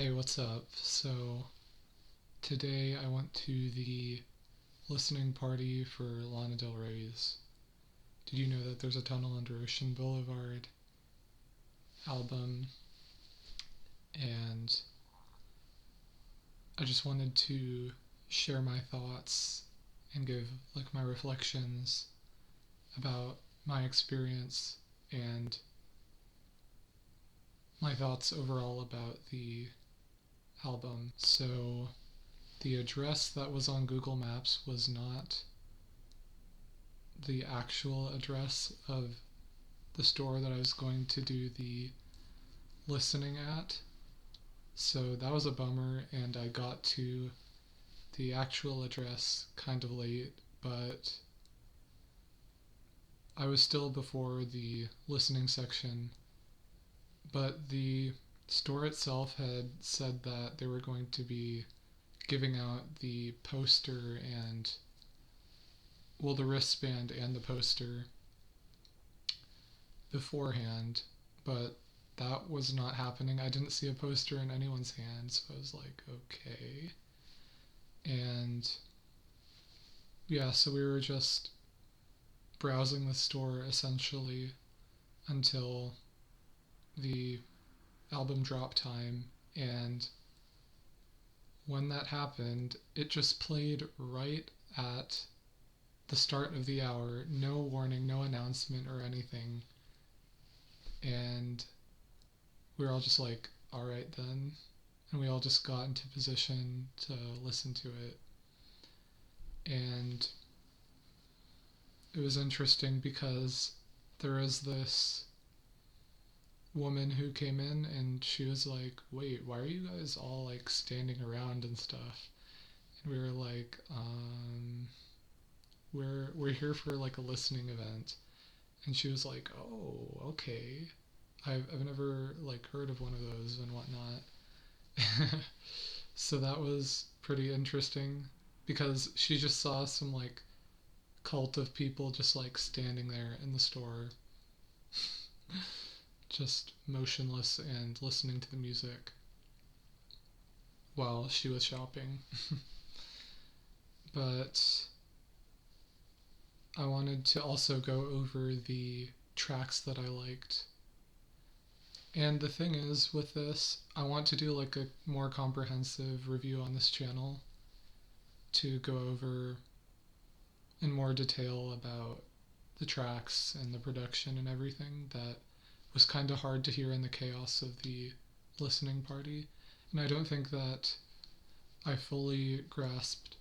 Hey, what's up? So, today I went to the listening party for Lana Del Rey's. Did you know that there's a Tunnel Under Ocean Boulevard album? And I just wanted to share my thoughts and give my reflections about my experience and my thoughts overall about the album. So, the address that was on Google Maps was not the actual address of the store that I was going to do the listening at. So that was a bummer, and I got to the actual address kind of late, but I was still before the listening section. But the store itself had said that they were going to be giving out the poster and, well, the wristband and the poster beforehand, but that was not happening. I didn't see a poster in anyone's hand, so I was like, okay. And yeah, so we were just browsing the store essentially until the album drop time, and when that happened, it just played right at the start of the hour, no warning, no announcement or anything. And we were all just like, all right then. And we all just got into position to listen to it. And it was interesting because there was this woman who came in and she was like, wait, why are you guys all like standing around and stuff? And we were like, we're here for like a listening event. And she was like, oh, okay. I've never like heard of one of those and whatnot. So that was pretty interesting because she just saw some like cult of people just like standing there in the store, just motionless and listening to the music while she was shopping. But I wanted to also go over the tracks that I liked. And the thing is, with this, I want to do like a more comprehensive review on this channel to go over in more detail about the tracks and the production and everything that was kind of hard to hear in the chaos of the listening party. And I don't think that I fully grasped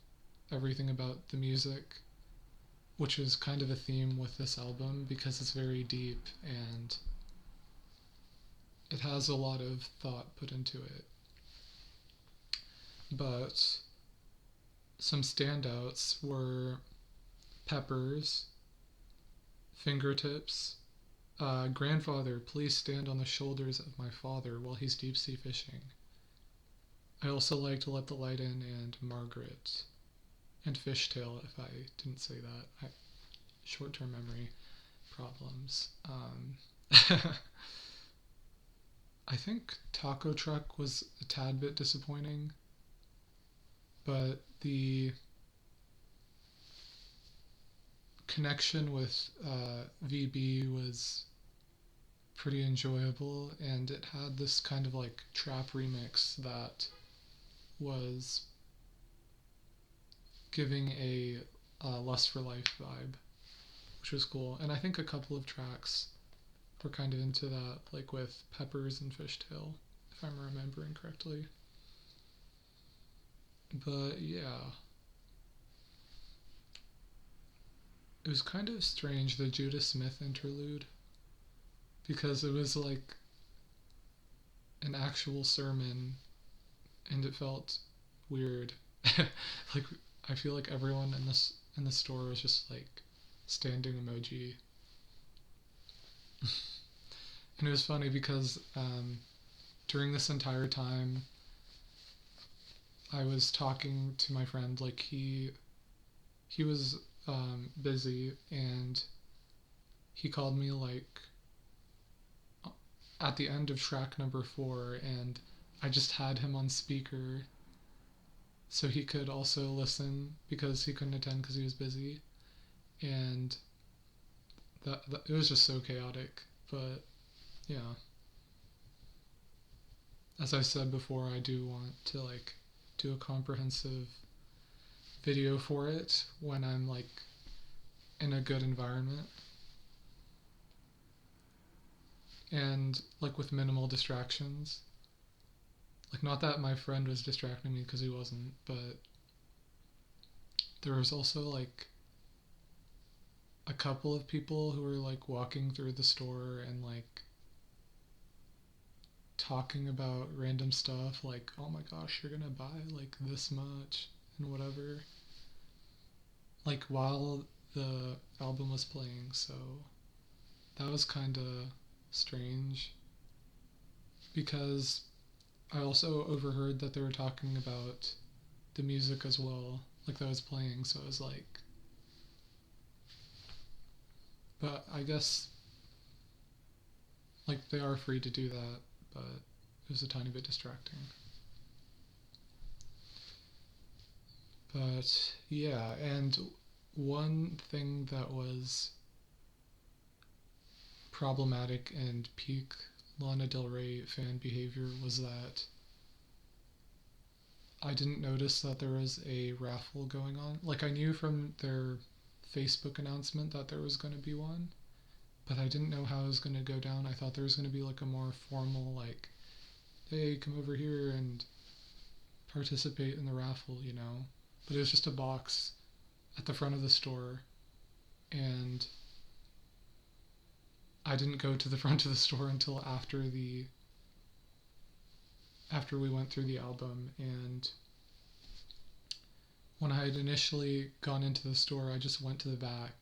everything about the music, which is kind of a theme with this album because it's very deep and it has a lot of thought put into it. But some standouts were Peppers, Fingertips, Grandfather, Please Stand on the Shoulders of My Father While He's Deep Sea Fishing. I also liked Let the Light In and Margaret, and Fishtail, if I didn't say that. Short-term memory problems. I think Taco Truck was a tad bit disappointing, but the connection with VB was pretty enjoyable, and it had this kind of like trap remix that was giving a Lust for Life vibe, which was cool. And I think a couple of tracks were kind of into that, like with Peppers and Fishtail, if I'm remembering correctly. But yeah, it was kind of strange, the Judah Smith interlude, because it was like an actual sermon and it felt weird. Like, I feel like everyone in the store was just like standing emoji. And it was funny because during this entire time I was talking to my friend, like he was busy, and he called me like at the end of track number 4, and I just had him on speaker so he could also listen because he couldn't attend because he was busy, and that it was just so chaotic. But yeah, as I said before, I do want to like do a comprehensive video for it when I'm like in a good environment and like with minimal distractions. Like, not that my friend was distracting me because he wasn't, but there was also like a couple of people who were like walking through the store and like talking about random stuff like, oh my gosh, you're gonna buy like this much and whatever, like while the album was playing. So that was kind of strange because I also overheard that they were talking about the music as well, like that was playing. So I was like, but I guess like they are free to do that, but it was a tiny bit distracting. But yeah, and one thing that was problematic and peak Lana Del Rey fan behavior was that I didn't notice that there was a raffle going on. Like, I knew from their Facebook announcement that there was going to be one, but I didn't know how it was going to go down. I thought there was going to be like a more formal, like, hey, come over here and participate in the raffle, you know? But it was just a box at the front of the store, and I didn't go to the front of the store until after we went through the album. And when I had initially gone into the store, I just went to the back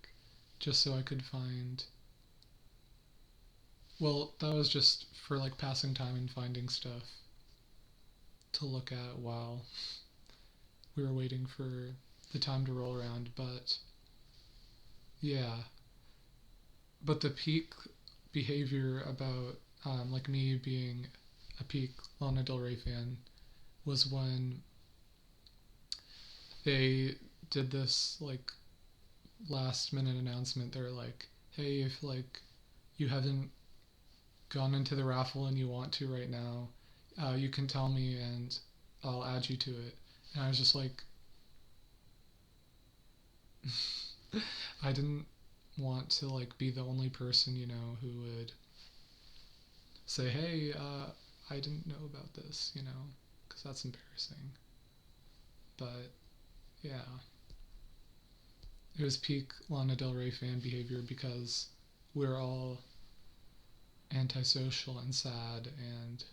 just so I could find, well, that was just for like passing time and finding stuff to look at while we were waiting for the time to roll around. But yeah, but the peak behavior about like me being a peak Lana Del Rey fan was when they did this like last minute announcement. They're like, hey, if like you haven't gone into the raffle and you want to right now, you can tell me and I'll add you to it. And I was just like, I didn't want to like be the only person, you know, who would say, hey, I didn't know about this, you know, because that's embarrassing. But yeah, it was peak Lana Del Rey fan behavior because we're all antisocial and sad and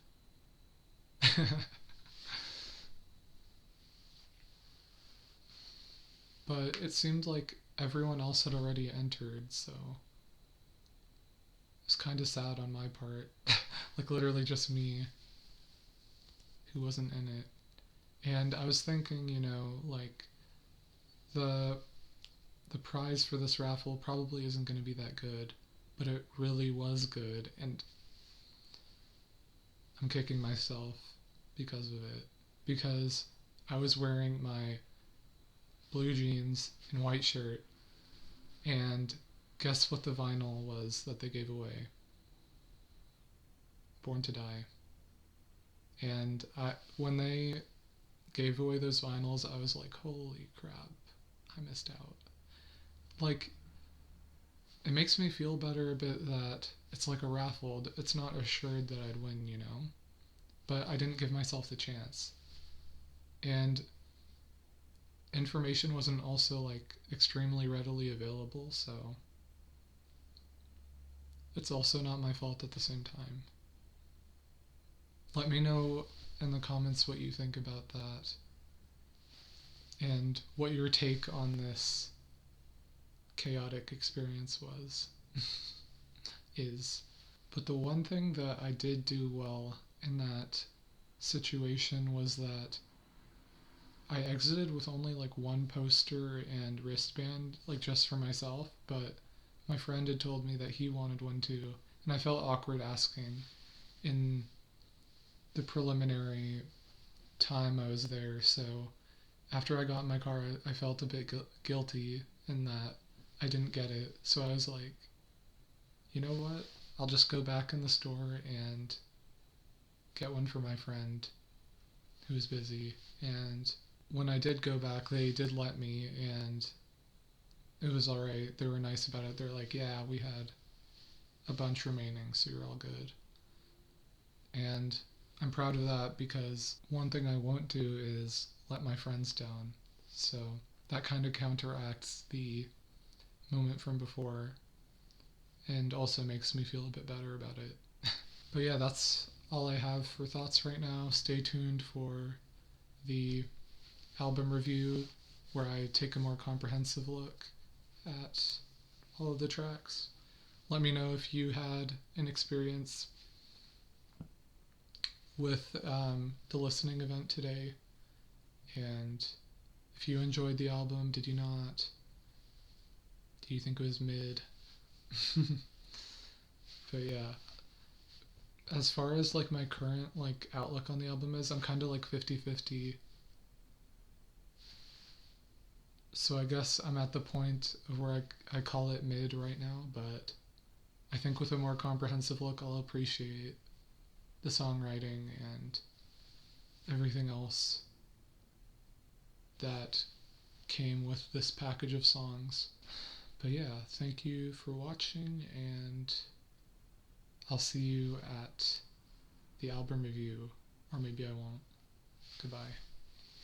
but it seemed like everyone else had already entered, so it was kind of sad on my part. Like, literally just me who wasn't in it. And I was thinking, you know, like the the prize for this raffle probably isn't going to be that good, but it really was good, and I'm kicking myself because of it. Because I was wearing my blue jeans and white shirt, and guess what the vinyl was that they gave away? Born to Die. And when they gave away those vinyls, I was like, holy crap, I missed out. Like, it makes me feel better a bit that it's like a raffle. It's not assured that I'd win, you know? But I didn't give myself the chance. And information wasn't also like extremely readily available, so it's also not my fault at the same time. Let me know in the comments what you think about that and what your take on this chaotic experience was. Is. But the one thing that I did do well in that situation was that I exited with only like one poster and wristband, like just for myself, but my friend had told me that he wanted one too, and I felt awkward asking in the preliminary time I was there. So after I got in my car, I felt a bit guilty in that I didn't get it. So I was like, you know what? I'll just go back in the store and get one for my friend who was busy. And when I did go back, they did let me, and it was alright. They were nice about it. They're like, yeah, we had a bunch remaining, so you're all good. And I'm proud of that because one thing I won't do is let my friends down. So that kind of counteracts the moment from before and also makes me feel a bit better about it. But yeah, that's all I have for thoughts right now. Stay tuned for the album review where I take a more comprehensive look at all of the tracks. Let me know if you had an experience with the listening event today, and if you enjoyed the album. Did you not? Do you think it was mid? But yeah, as far as like my current like outlook on the album is, I'm kind of like 50-50. So I guess I'm at the point of where I call it mid right now, but I think with a more comprehensive look I'll appreciate the songwriting and everything else that came with this package of songs. But yeah, thank you for watching, and I'll see you at the album review, or maybe I won't. Goodbye.